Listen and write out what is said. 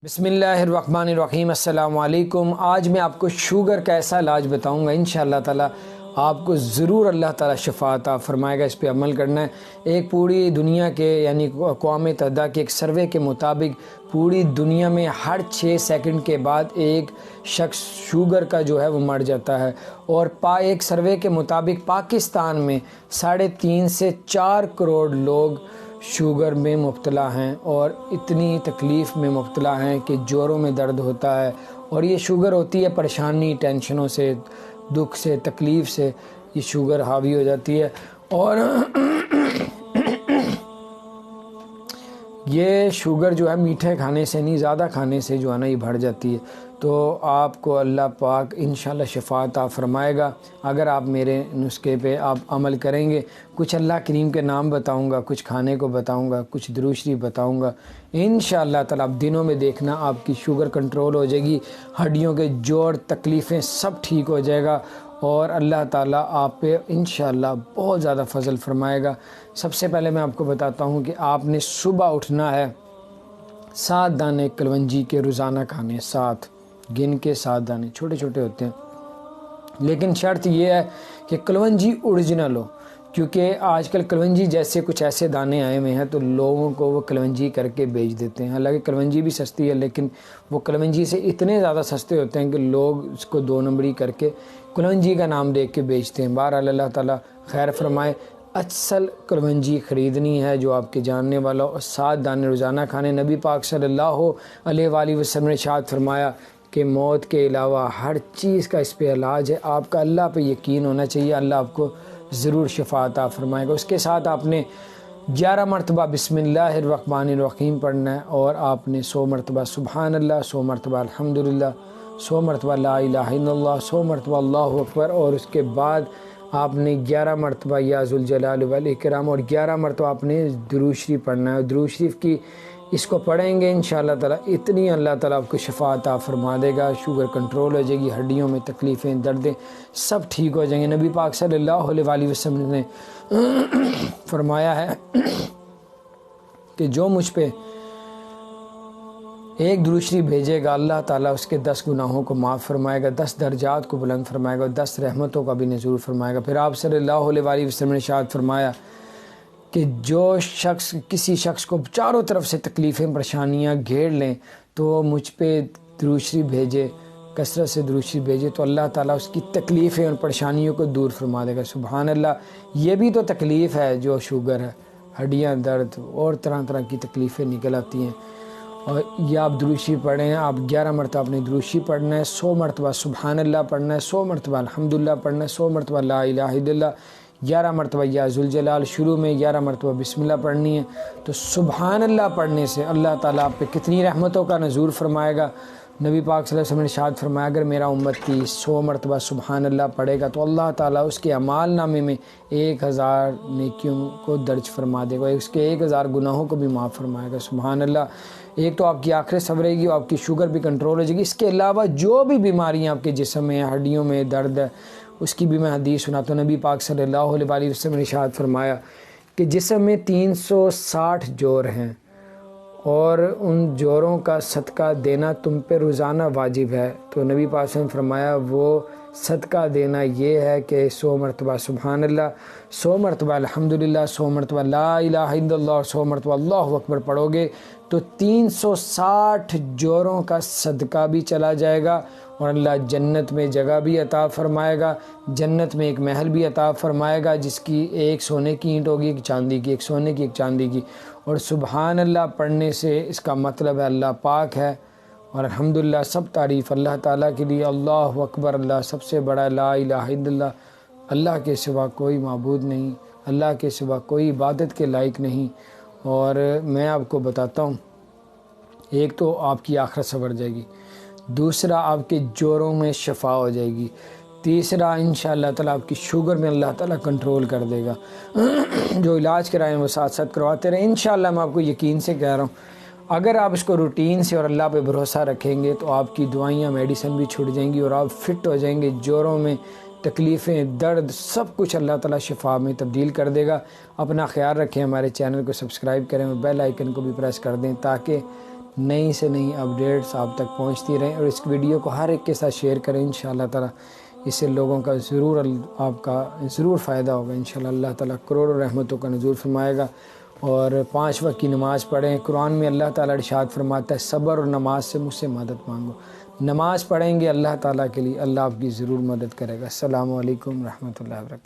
بسم اللہ الرحمن الرحیم۔ السلام علیکم۔ آج میں آپ کو شوگر کا ایسا علاج بتاؤں گا، انشاءاللہ تعالی آپ کو ضرور اللہ تعالی شفا عطا فرمائے گا۔ اس پہ عمل کرنا ہے۔ ایک پوری دنیا کے یعنی اقوام متحدہ کے ایک سروے کے مطابق پوری دنیا میں ہر 6 سیکنڈ کے بعد ایک شخص شوگر کا جو ہے وہ مر جاتا ہے، اور ایک سروے کے مطابق پاکستان میں 3.5 سے 4 کروڑ لوگ شوگر میں مبتلا ہیں، اور اتنی تکلیف میں مبتلا ہیں کہ جوڑوں میں درد ہوتا ہے۔ اور یہ شوگر ہوتی ہے پریشانی، ٹینشنوں سے، دکھ سے، تکلیف سے یہ شوگر حاوی ہو جاتی ہے، اور یہ شوگر جو ہے میٹھے کھانے سے نہیں، زیادہ کھانے سے جو ہے نا یہ بڑھ جاتی ہے۔ تو آپ کو اللہ پاک انشاءاللہ شفا عطا فرمائے گا اگر آپ میرے نسخے پہ آپ عمل کریں گے۔ کچھ اللہ کریم کے نام بتاؤں گا، کچھ کھانے کو بتاؤں گا، کچھ درود شریف بتاؤں گا، انشاءاللہ تعالی آپ دنوں میں دیکھنا آپ کی شوگر کنٹرول ہو جائے گی، ہڈیوں کے جوڑ، تکلیفیں سب ٹھیک ہو جائے گا، اور اللہ تعالیٰ آپ پہ انشاءاللہ بہت زیادہ فضل فرمائے گا۔ سب سے پہلے میں آپ کو بتاتا ہوں کہ آپ نے صبح اٹھنا ہے، 7 دانے کلونجی کے روزانہ کھانے، 7 گن کے 7 دانے، چھوٹے چھوٹے ہوتے ہیں، لیکن شرط یہ ہے کہ کلونجی اوریجنل ہو، کیونکہ آج کل کلونجی جیسے کچھ ایسے دانے آئے ہوئے ہیں تو لوگوں کو وہ کلونجی کر کے بیچ دیتے ہیں۔ حالانکہ کلونجی بھی سستی ہے، لیکن وہ کلونجی سے اتنے زیادہ سستے ہوتے ہیں کہ لوگ اس کو 2 نمبری کر کے کلونجی کا نام دیکھ کے بیچتے ہیں۔ بہرحال اللہ تعالیٰ خیر فرمائے۔ اصل کلونجی خریدنی ہے جو آپ کے جاننے والا، اور 7 دانے روزانہ کھانے۔ نبی پاک صلی اللہ علیہ وآلہ وسلم نے ارشاد فرمایا کہ موت کے علاوہ ہر چیز کا اس پہ علاج ہے۔ آپ کا اللہ پہ یقین ہونا چاہیے، اللہ آپ کو ضرور شفا عطا فرمائے گا۔ اس کے ساتھ آپ نے 11 مرتبہ بسم اللہ الرحمن الرحیم پڑھنا ہے، اور آپ نے 100 مرتبہ سبحان اللہ، 100 مرتبہ الحمدللہ، 100 مرتبہ لا الہ الا اللہ، 100 مرتبہ اللہ اکبر، اور اس کے بعد آپ نے 11 مرتبہ یا ذوالجلال والاکرام، اور 11 مرتبہ آپ نے درود شریف پڑھنا ہے۔ درود شریف کی اس کو پڑھیں گے انشاءاللہ تعالیٰ اتنی اللہ تعالیٰ آپ کو شفا عطا فرما دے گا، شوگر کنٹرول ہو جائے گی، ہڈیوں میں تکلیفیں، دردیں سب ٹھیک ہو جائیں گے۔ نبی پاک صلی اللہ علیہ وآلہ وسلم نے فرمایا ہے کہ جو مجھ پہ ایک درود شریف بھیجے گا اللہ تعالیٰ اس کے 10 گناہوں کو معاف فرمائے گا، 10 درجات کو بلند فرمائے گا، اور 10 رحمتوں کا بھی نزول فرمائے گا۔ پھر آپ صلی اللہ علیہ وآلہ وسلم نے ارشاد فرمایا کہ جو شخص کسی شخص کو چاروں طرف سے تکلیفیں، پریشانیاں گھیر لیں تو مجھ پہ درود شریف بھیجے، کثرت سے درود شریف بھیجے، تو اللہ تعالیٰ اس کی تکلیفیں اور پریشانیوں کو دور فرما دے گا۔ سبحان اللہ۔ یہ بھی تو تکلیف ہے جو شوگر ہے، ہڈیاں درد اور طرح طرح کی تکلیفیں نکل آتی ہیں۔ اور یہ آپ درود شریف پڑھیں، آپ 11 مرتبہ اپنے درود شریف پڑھنا ہے، 100 مرتبہ سبحان اللہ پڑھنا ہے، 100 مرتبہ الحمدللہ پڑھنا ہے، 100 مرتبہ لا الہ الا اللہ، 11 مرتبہ یا ذوالجلال، شروع میں 11 مرتبہ بسم اللہ پڑھنی ہے۔ تو سبحان اللہ پڑھنے سے اللہ تعالیٰ آپ پہ کتنی رحمتوں کا نزول فرمائے گا۔ نبی پاک صلی اللہ علیہ وسلم نے ارشاد فرمایا اگر میرا امتی 100 مرتبہ سبحان اللہ پڑھے گا تو اللہ تعالیٰ اس کے اعمال نامے میں 1000 نیکیوں کو درج فرما دے گا، اس کے 1000 گناہوں کو بھی معاف فرمائے گا۔ سبحان اللہ۔ ایک تو آپ کی آخرت سنورے گی اور آپ کی شوگر بھی کنٹرول ہو جائے گی۔ اس کے علاوہ جو بھی بیماریاں آپ کے جسم میں، ہڈیوں میں درد ہے، اس کی بھی میں حدیث سناتا ہوں۔ نبی پاک صلی اللہ علیہ وآلہ وسلم نے ارشاد فرمایا کہ جسم میں 360 جوڑ ہیں، اور ان جوڑوں کا صدقہ دینا تم پہ روزانہ واجب ہے۔ تو نبی پاک صلی اللہ علیہ وسلم نے فرمایا وہ صدقہ دینا یہ ہے کہ 100 مرتبہ سبحان اللہ، 100 مرتبہ الحمدللہ، 100 مرتبہ لا الہ الا اللہ، اور 100 مرتبہ اللہ اکبر پڑھو گے تو 360 جوڑوں کا صدقہ بھی چلا جائے گا، اور اللہ جنت میں جگہ بھی عطا فرمائے گا۔ جنت میں ایک محل بھی عطا فرمائے گا جس کی ایک سونے کی اینٹ ہوگی، ایک چاندی کی، ایک سونے کی، ایک چاندی کی۔ اور سبحان اللہ پڑھنے سے اس کا مطلب ہے اللہ پاک ہے، اور الحمدللہ سب تعریف اللہ تعالیٰ کے لیے۔ اللہ اکبر، اللہ سب سے بڑا، لا الہ الا اللہ، اللہ کے سوا کوئی معبود نہیں، اللہ کے سوا کوئی عبادت کے لائق نہیں۔ اور میں آپ کو بتاتا ہوں، ایک تو آپ کی آخرت سنور جائے گی، دوسرا آپ کے جوڑوں میں شفا ہو جائے گی، تیسرا انشاءاللہ تعالیٰ آپ کی شوگر میں اللہ تعالیٰ کنٹرول کر دے گا۔ جو علاج کرائیں وہ ساتھ ساتھ کرواتے رہیں، انشاءاللہ میں آپ کو یقین سے کہہ رہا ہوں اگر آپ اس کو روٹین سے اور اللہ پہ بھروسہ رکھیں گے تو آپ کی دوائیاں، میڈیسن بھی چھوٹ جائیں گی، اور آپ فٹ ہو جائیں گے۔ جوڑوں میں تکلیفیں، درد، سب کچھ اللہ تعالیٰ شفا میں تبدیل کر دے گا۔ اپنا خیال رکھیں، ہمارے چینل کو سبسکرائب کریں اور بیل آئیکن کو بھی پریس کر دیں تاکہ نئی سے نئی اپڈیٹس آپ تک پہنچتی رہیں، اور اس ویڈیو کو ہر ایک کے ساتھ شیئر کریں انشاءاللہ تعالیٰ، اس سے لوگوں کا ضرور آپ کا ضرور فائدہ ہوگا انشاءاللہ۔ اللہ تعالیٰ کروڑوں رحمتوں کا نزول فرمائے گا، اور 5 وقت کی نماز پڑھیں۔ قرآن میں اللہ تعالیٰ ارشاد فرماتا ہے صبر اور نماز سے مجھ سے مدد مانگو۔ نماز پڑھیں گے اللہ تعالیٰ کے لیے، اللہ آپ کی ضرور مدد کرے گا۔ السلام علیکم ورحمۃ اللہ وبرکاتہ۔